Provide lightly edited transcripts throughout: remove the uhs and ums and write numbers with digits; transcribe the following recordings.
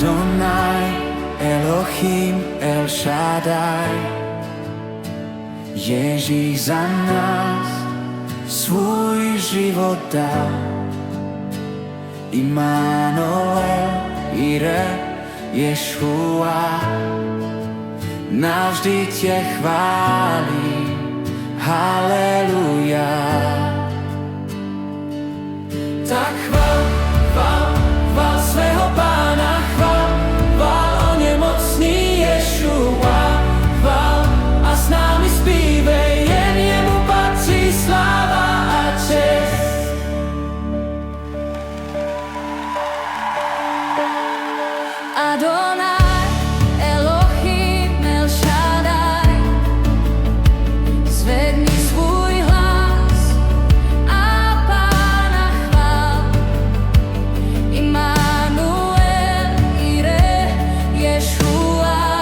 Adonai, Elohim, El Shaddai. Ježíš za nás svůj život dal. Immanuel, Ire, Ješua, navždy tě chválím, haleluja. Tak chvál, chvál, chvál svého Pána, chvál, chvál o nemocný Ješua, chvál a s námi zpívej, jen jemu patří sláva a čest. Adonai, Elohim, El Shaddai, zvedni svůj hlas a Pána chvál. Immanuel, Ire, Ješua,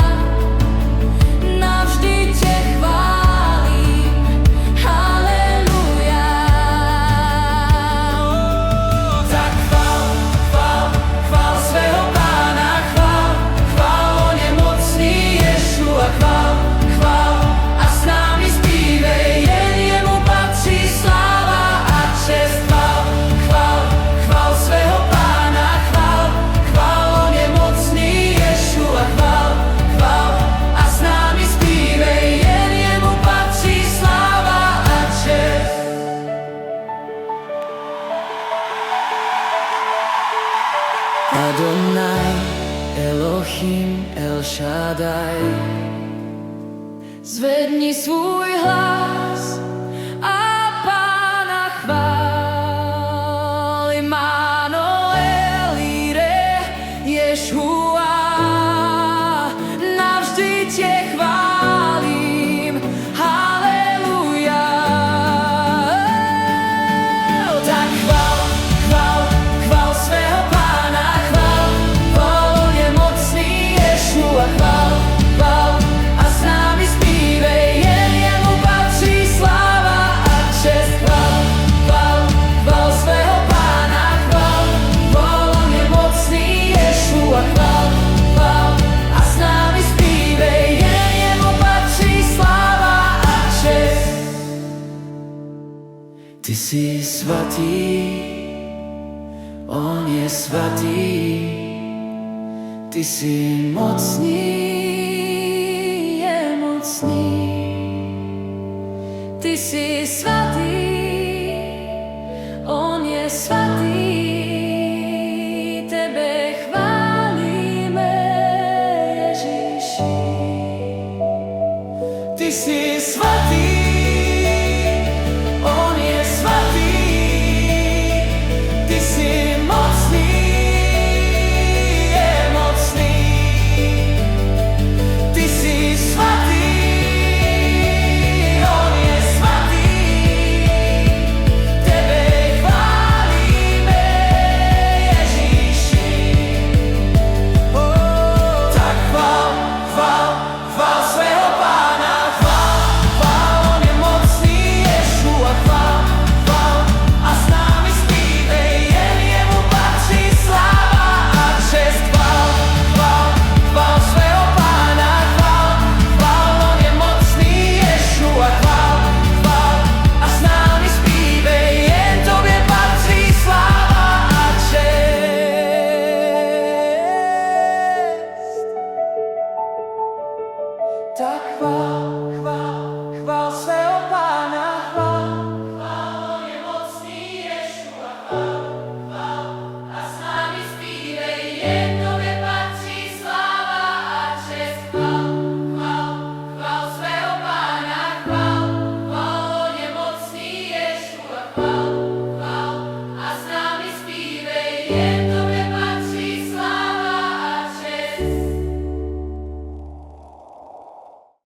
navždy tě chválím, haleluja. Tak chvál, chvál, chvál svého Pána, chvál, chvál o nemocný Ješua, chvál, chvál a s námi zpívej, jen jemu patří sláva a čest. Chvál, chvál, chvál svého Pána, chvál, chvál o nemocný Ješua, chvál, chvál a s námi zpívej, jen jemu patří sláva a čest. Adonai, Elohim, El Shaddai. Zvedni svůj hlas a Pána chvál. Immanuel, Ire, Ješua, navždy tě chválím, haleluja. Tak chvál, chvál, chvál svého Pána, chvál, chvál o nemocný Ješua, chvál, chvál a s námi zpívej, jen jemu patří sláva a čest. Chvál, chvál, chvál svého Pána, chvál, chvál o nemocný Ješua, chvál, chvál a s námi zpívej, jen jemu patří sláva a čest. Ty jsi svatý, on je svatý, ty jsi mocný, Je mocný, ty jsi svatý.